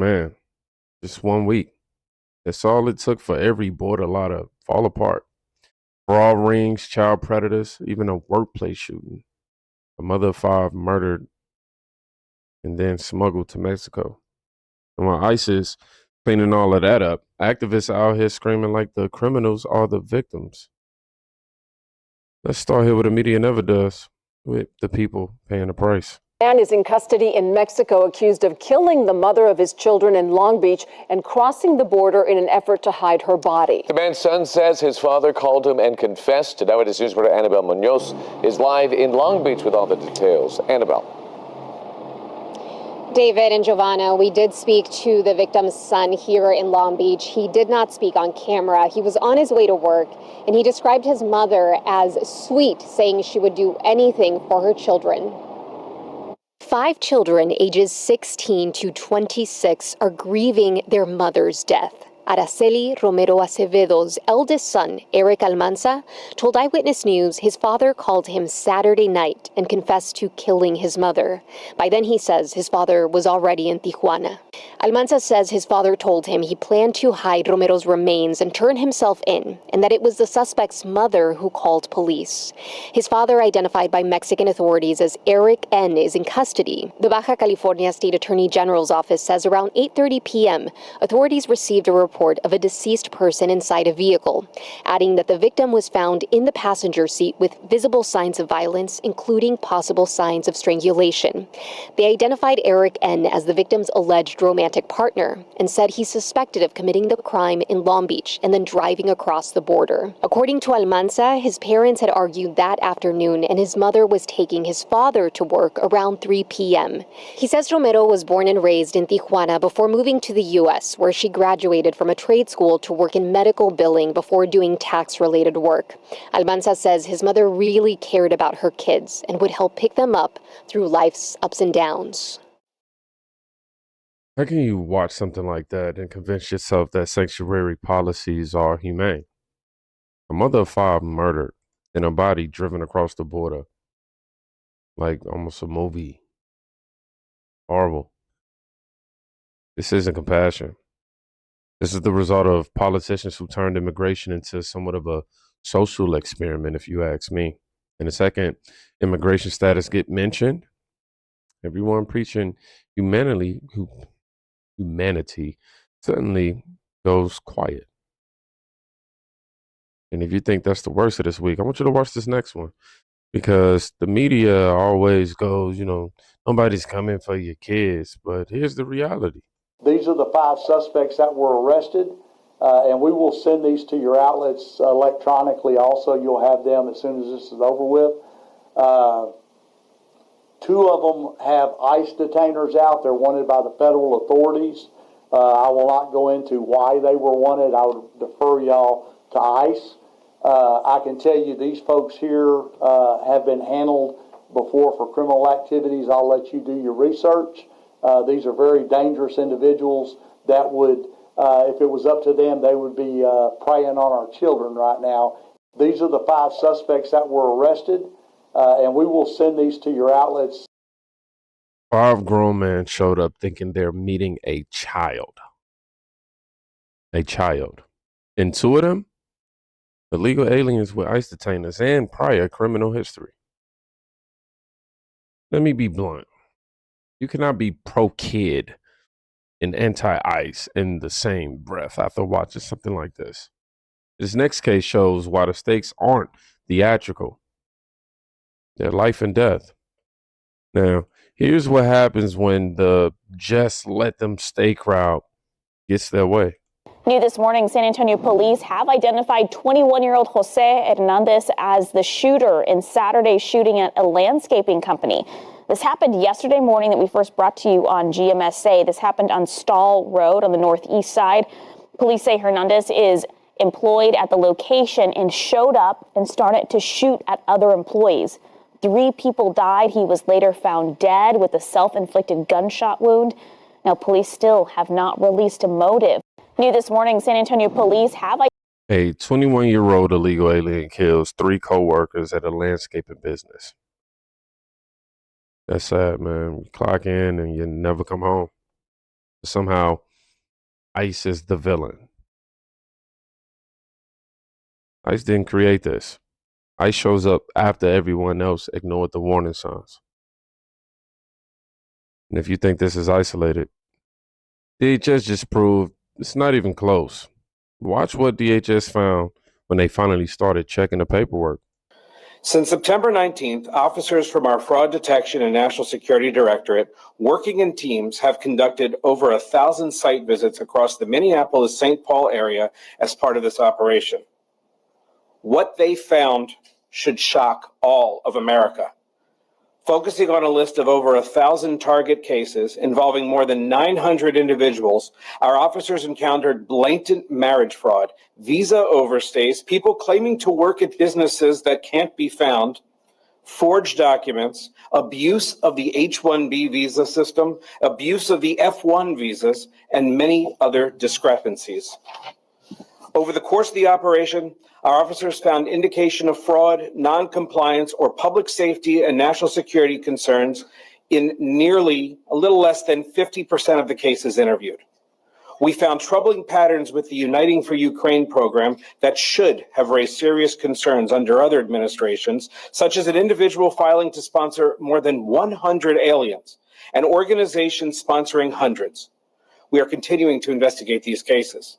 Man, just 1 week. That's all it took for every border law to fall apart. Brawl rings, child predators, even a workplace shooting. A mother of five murdered and then smuggled to Mexico. And while ISIS cleaning all of that up, activists out here screaming like the criminals are the victims. Let's start here with the media never does, with the people paying the price. Man is in custody in Mexico, accused of killing the mother of his children in Long Beach and crossing the border in an effort to hide her body. The man's son says his father called him and confessed. Eyewitness News reporter Annabelle Munoz is live in Long Beach with all the details. Annabelle. David and Giovanna, we did speak to the victim's son here in Long Beach. He did not speak on camera. He was on his way to work, and he described his mother as sweet, saying she would do anything for her children. 5 children ages 16 to 26 are grieving their mother's death. Araceli Romero Acevedo's eldest son, Eric Almanza, told Eyewitness News his father called him Saturday night and confessed to killing his mother. By then, he says his father was already in Tijuana. Almanza says his father told him he planned to hide Romero's remains and turn himself in, and that it was the suspect's mother who called police. His father, identified by Mexican authorities as Eric N., is in custody. The Baja California State Attorney General's office says around 8:30 p.m., authorities received a report of a deceased person inside a vehicle, adding that the victim was found in the passenger seat with visible signs of violence, including possible signs of strangulation. They identified Eric N. as the victim's alleged romantic partner and said he suspected of committing the crime in Long Beach and then driving across the border. According to Almanza, his parents had argued that afternoon and his mother was taking his father to work around 3 p.m. He says Romero was born and raised in Tijuana before moving to the U.S., where she graduated from a trade school to work in medical billing before doing tax-related work. Almanza says his mother really cared about her kids and would help pick them up through life's ups and downs. How can you watch something like that and convince yourself that sanctuary policies are humane? A mother of 5 murdered and a body driven across the border like almost a movie. Horrible. This isn't compassion. This is the result of politicians who turned immigration into somewhat of a social experiment, if you ask me. And the second immigration status get mentioned, everyone preaching humanity suddenly goes quiet. And if you think that's the worst of this week, I want you to watch this next one, because the media always goes, nobody's coming for your kids. But here's the reality. These are the 5 suspects that were arrested, and we will send these to your outlets electronically also. You'll have them as soon as this is over with. 2 of them have ICE detainers out. They're wanted by the federal authorities. I will not go into why they were wanted. I would defer y'all to ICE. I can tell you these folks here have been handled before for criminal activities. I'll let you do your research. These are very dangerous individuals that would, if it was up to them, they would be preying on our children right now. These are the 5 suspects that were arrested, and we will send these to your outlets. 5 grown men showed up thinking they're meeting a child. A child. And 2 of them, illegal aliens with ICE detainers and prior criminal history. Let me be blunt. You cannot be pro-kid and anti-ICE in the same breath after watching something like this. This next case shows why the stakes aren't theatrical. They're life and death. Now, here's what happens when the just let them stay crowd gets their way. New this morning, San Antonio police have identified 21-year-old Jose Hernandez as the shooter in Saturday's shooting at a landscaping company. This happened yesterday morning that we first brought to you on GMSA. This happened on Stall Road on the northeast side. Police say Hernandez is employed at the location and showed up and started to shoot at other employees. 3 people died. He was later found dead with a self-inflicted gunshot wound. Now, police still have not released a motive. New this morning, San Antonio police have a 21-year-old illegal alien kills 3 co-workers at a landscaping business. That's sad, man. You clock in and you never come home. Somehow, ICE is the villain. ICE didn't create this. ICE shows up after everyone else ignored the warning signs. And if you think this is isolated, DHS just proved it's not even close. Watch what DHS found when they finally started checking the paperwork. Since September 19th, officers from our Fraud Detection and National Security Directorate, working in teams, have conducted over 1,000 site visits across the Minneapolis-St. Paul area as part of this operation. What they found should shock all of America. Focusing on a list of over 1,000 target cases involving more than 900 individuals, our officers encountered blatant marriage fraud, visa overstays, people claiming to work at businesses that can't be found, forged documents, abuse of the H-1B visa system, abuse of the F-1 visas, and many other discrepancies. Over the course of the operation, our officers found indication of fraud, non-compliance, or public safety and national security concerns in nearly a little less than 50% of the cases interviewed. We found troubling patterns with the Uniting for Ukraine program that should have raised serious concerns under other administrations, such as an individual filing to sponsor more than 100 aliens, and organizations sponsoring hundreds. We are continuing to investigate these cases.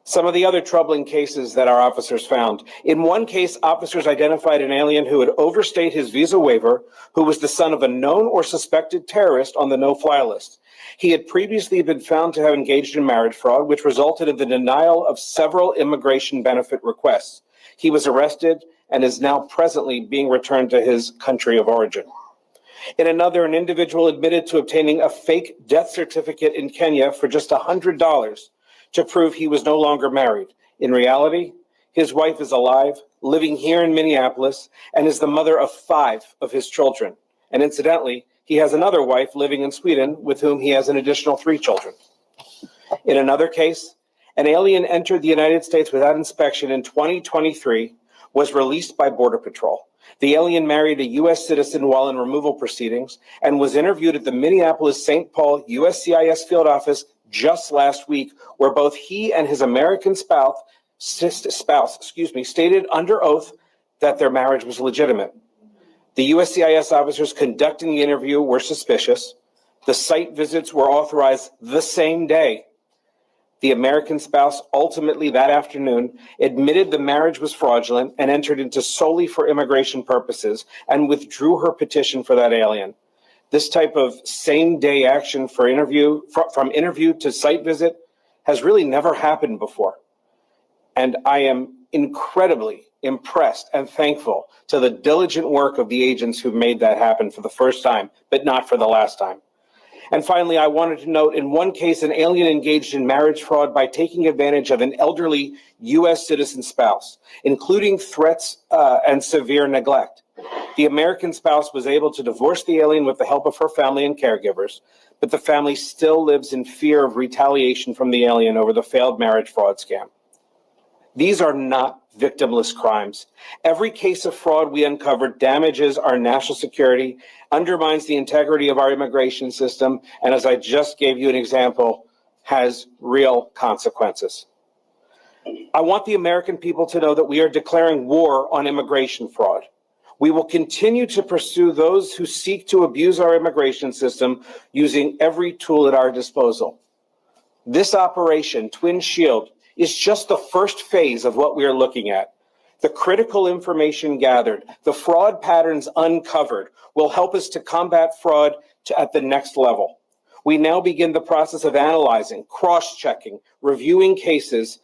Some of the other troubling cases that our officers found. In one case, officers identified an alien who had overstayed his visa waiver, who was the son of a known or suspected terrorist on the no-fly list. He had previously been found to have engaged in marriage fraud, which resulted in the denial of several immigration benefit requests. He was arrested and is now presently being returned to his country of origin. In another, an individual admitted to obtaining a fake death certificate in Kenya for just $100 to prove he was no longer married. In reality, his wife is alive, living here in Minneapolis, and is the mother of 5 of his children. And incidentally, he has another wife living in Sweden with whom he has an additional 3 children. In another case, an alien entered the United States without inspection in 2023, was released by Border Patrol. The alien married a U.S. citizen while in removal proceedings and was interviewed at the Minneapolis-St. Paul USCIS field office just last week, where both he and his American spouse, stated under oath that their marriage was legitimate. The USCIS officers conducting the interview were suspicious. The site visits were authorized the same day. The American spouse ultimately that afternoon admitted the marriage was fraudulent and entered into solely for immigration purposes and withdrew her petition for that alien. This type of same-day action for interview, from interview to site visit, has really never happened before. And I am incredibly impressed and thankful to the diligent work of the agents who made that happen for the first time, but not for the last time. And finally, I wanted to note, in one case, an alien engaged in marriage fraud by taking advantage of an elderly U.S. citizen spouse, including threats and severe neglect. The American spouse was able to divorce the alien with the help of her family and caregivers, but the family still lives in fear of retaliation from the alien over the failed marriage fraud scam. These are not victimless crimes. Every case of fraud we uncover damages our national security, undermines the integrity of our immigration system, and as I just gave you an example, has real consequences. I want the American people to know that we are declaring war on immigration fraud. We will continue to pursue those who seek to abuse our immigration system using every tool at our disposal. This operation, Twin Shield, is just the first phase of what we are looking at. The critical information gathered, the fraud patterns uncovered, will help us to combat fraud at the next level. We now begin the process of analyzing, cross-checking, reviewing cases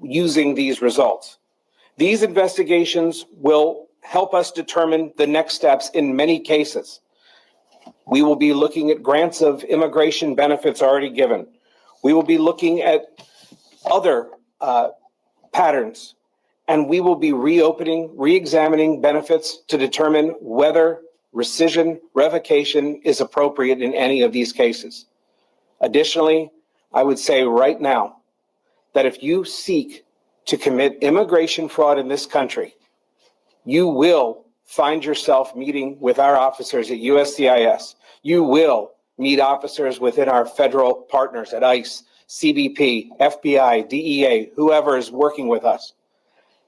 using these results. These investigations will help us determine the next steps in many cases. We will be looking at grants of immigration benefits already given. We will be looking at other patterns, and we will be re-examining benefits to determine whether rescission, revocation is appropriate in any of these cases. Additionally, I would say right now that if you seek to commit immigration fraud in this country, you will find yourself meeting with our officers at USCIS. You will meet officers within our federal partners at ICE, CBP, FBI, DEA, whoever is working with us.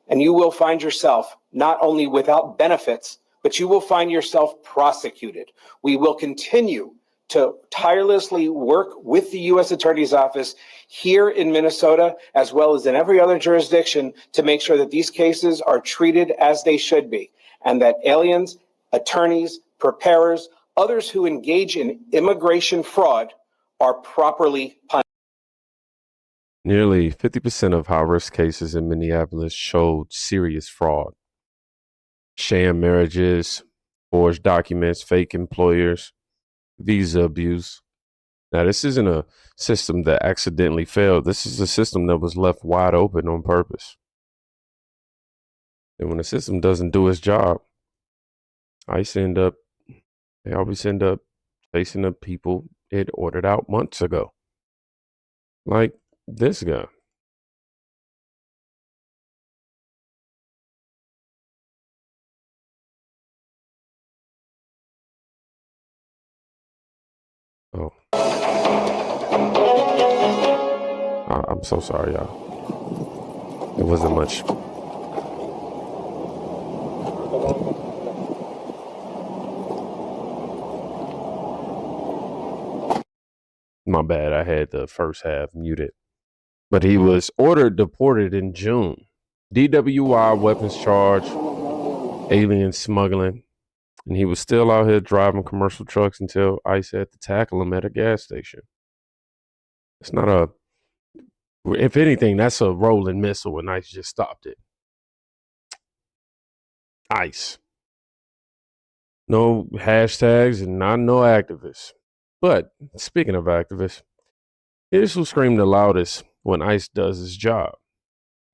And you will find yourself not only without benefits, but you will find yourself prosecuted. We will continue to tirelessly work with the U.S. Attorney's Office here in Minnesota, as well as in every other jurisdiction, to make sure that these cases are treated as they should be, and that aliens, attorneys, preparers, others who engage in immigration fraud are properly punished. Nearly 50% of high-risk cases in Minneapolis showed serious fraud. Sham marriages, forged documents, fake employers, visa abuse. Now, this isn't a system that accidentally failed. This is a system that was left wide open on purpose. And when the system doesn't do its job, they always end up facing the people it ordered out months ago. Like this guy. Oh. I'm so sorry, y'all. It wasn't much. My bad. I had the first half muted. But he was ordered deported in June. DWI, weapons charge, alien smuggling. And he was still out here driving commercial trucks until ICE had to tackle him at a gas station. It's not a, if anything, that's a rolling missile and ICE just stopped it. ICE. No hashtags and no activists. But speaking of activists, here's who screamed the loudest when ICE does its job.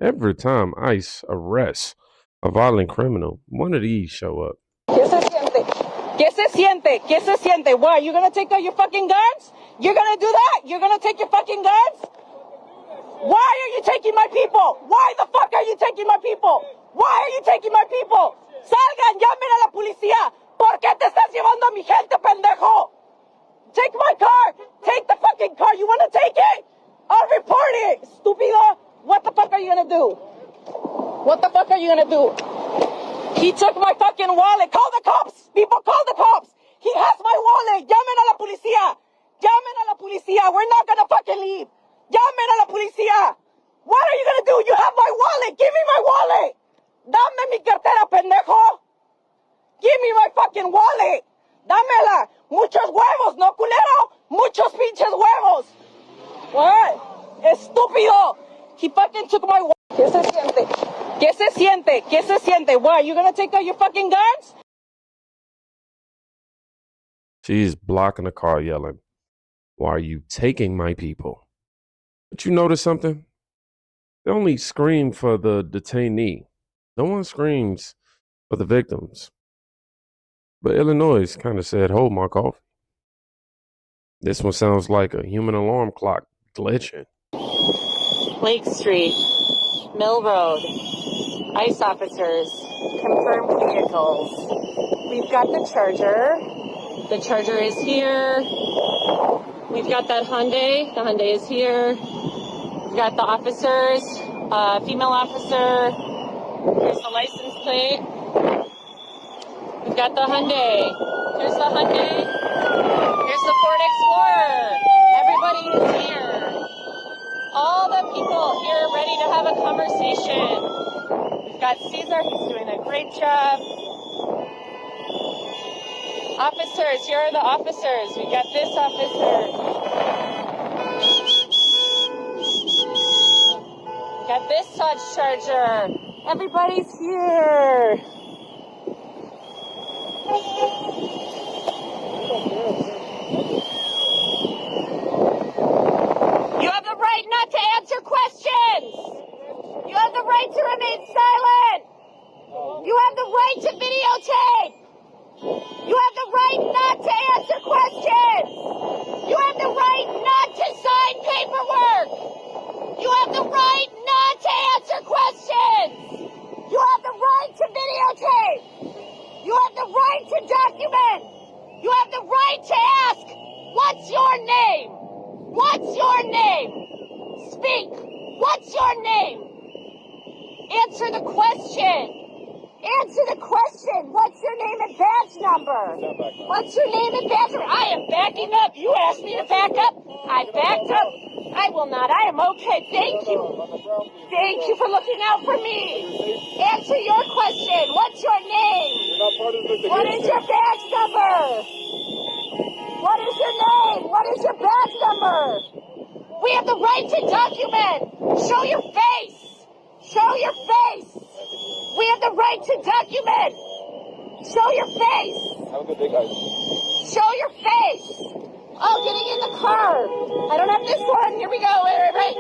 Every time ICE arrests a violent criminal, one of these show up. ¿Qué se siente? ¿Qué se siente? ¿Qué se siente? Why? You're gonna take out your fucking guns? You're gonna do that? You're gonna take your fucking guns? Why are you taking my people? Why the fuck are you taking my people? Why are you taking my people? Salgan, llamen a la policía. ¿Por qué te estás llevando a mi gente, pendejo? Take my car. Take the fucking car. You wanna take it? I'll report it, stupido. What the fuck are you gonna do? What the fuck are you gonna do? He took my fucking wallet. Call the cops. People, call the cops. He has my wallet. Llamen a la policía. Llamen a la policía. We're not gonna fucking leave. Llamen a la policía. What are you gonna do? You have my wallet. Give me my wallet. Dame mi cartera, pendejo. Give me my fucking wallet. Dámela. Muchos huevos, ¿no, culero? Muchos pinches huevos. What? Estúpido. He fucking took my wallet. ¿Qué se siente? ¿Qué se siente? ¿Qué se siente? Why? You gonna take out your fucking guns? She's blocking the car yelling, "Why are you taking my people?" But you notice something? They only scream for the detainee. No one screams for the victims. But Illinois kind of said, "Hold my coffee." This one sounds like a human alarm clock glitching. Lake Street, Mill Road, ICE officers, confirmed vehicles. We've got the Charger. The Charger is here. We've got that Hyundai. The Hyundai is here. We've got the officers, female officer. Here's the license plate. We've got the Hyundai. Here's the Hyundai. Here's the Ford Explorer. Everybody is here. All the people here ready to have a conversation. We've got Caesar. He's doing a great job. Officers, here are the officers. We got this officer. Got this Dodge Charger. Everybody's here. You have the right not to answer questions. You have the right to remain silent. You have the right to videotape. You have the right not to answer questions. You have the right not to sign paperwork. You have the right not to answer questions. You have the right to videotape. You have the right to document. your name? Speak. What's your name? Answer the question. Answer the question. What's your name and badge number? What's your name and badge number? I am backing up. You asked me to back up. I backed up. I will not. I am okay. Thank you. Thank you for looking out for me. Answer your question. What's your name? What is your badge number? What is your name? What is your badge number? We have the right to document. Show your face. Show your face. We have the right to document. Show your face. Have a good day, guys. Show your face. Oh, getting in the car. I don't have this one. Here we go. Wait.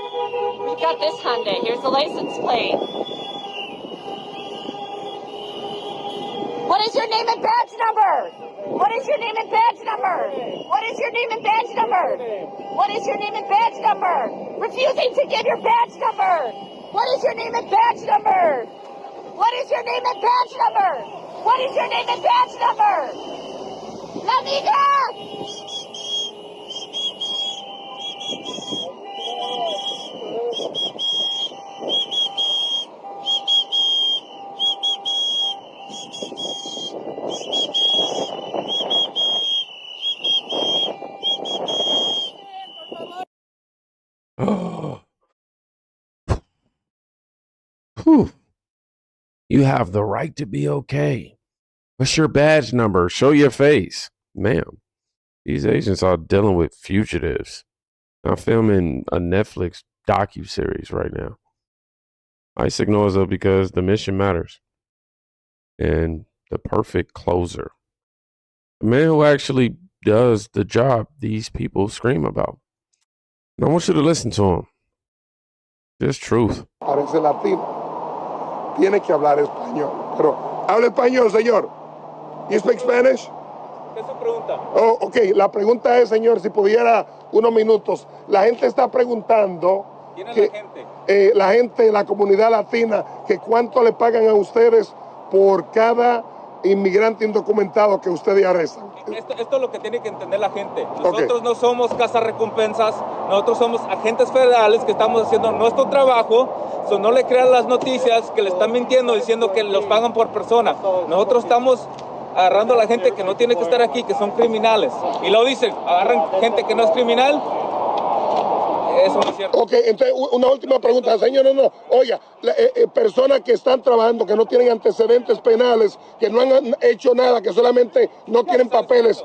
We've got this Hyundai. Here's the license plate. What is your name and badge number? What is your name and badge number? What is your name and badge number? What is your name and badge number? Refusing to give your badge number. What is your name and badge number? What is your name and badge number? What is your name and badge number? La migra! Whew. You have the right to be okay. What's your badge number? Show your face. Ma'am, these agents are dealing with fugitives. I'm filming a Netflix docu-series right now. ICE ignores her because the mission matters. And the perfect closer. The man who actually does the job these people scream about. And I want you to listen to him. Just truth. Parece latino. Tiene que hablar español. Pero, ¿habla español, señor? You speak Spanish? ¿Qué es su pregunta? Oh, ok, la pregunta es, señor, si pudiera unos minutos. La gente está preguntando. ¿Quién es que, la gente? la gente de la comunidad latina, que cuánto le pagan a ustedes por cada inmigrante indocumentado que ustedes arrestan. Esto es lo que tiene que entender la gente. Nosotros no somos cazarrecompensas, nosotros somos agentes federales que estamos haciendo nuestro trabajo. No le crean las noticias que le están mintiendo diciendo que los pagan por persona. Nosotros estamos agarrando a la gente que no tiene que estar aquí, que son criminales. Y lo dicen, agarran gente que no es criminal. Eso no es cierto. Ok, entonces una última pregunta, señor. No. Oiga, personas que están trabajando, que no tienen antecedentes penales, que no han hecho nada, que solamente no tienen papeles,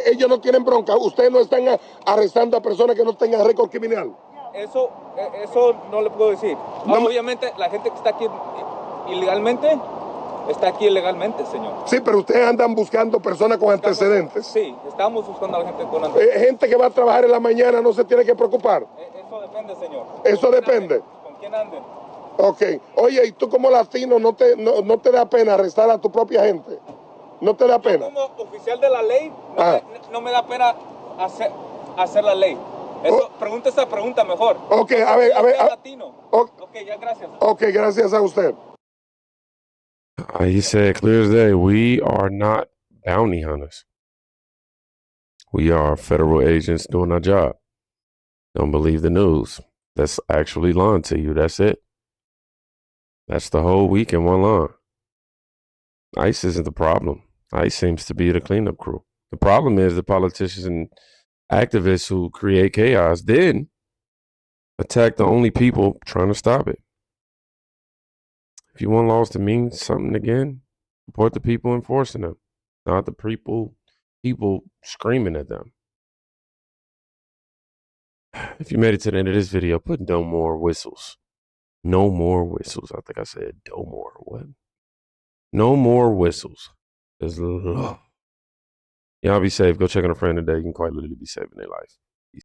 ellos no tienen bronca. Ustedes no están arrestando a personas que no tengan récord criminal. Eso no le puedo decir. No. Obviamente, la gente que está aquí ilegalmente, está aquí ilegalmente, señor. Sí, pero ustedes andan buscando personas con antecedentes. Sí, estamos buscando a la gente con antecedentes. Gente que va a trabajar en la mañana no se tiene que preocupar. Eso depende, señor. Eso depende. ¿Con quién anden? Ok. Oye, ¿y tú como latino no te da pena arrestar a tu propia gente? ¿No te da pena? Yo como oficial de la ley, no me da pena hacer la ley. Eso, pregunta esa pregunta mejor. Ok, a ver. Latino. Ok, ya, gracias. Ok, gracias a usted. He said clear as day, we are not bounty hunters. We are federal agents doing our job. Don't believe the news. That's actually lying to you. That's it. That's the whole week in one line. ICE isn't the problem. ICE seems to be the cleanup crew. The problem is the politicians and activists who create chaos then attack the only people trying to stop it. If you want laws to mean something again, support the people enforcing them, not the people screaming at them. If you made it to the end of this video, put no more whistles. No more whistles. I think I said no more. What? No more whistles. Y'all be safe. Go check on a friend today. You can quite literally be saving their life.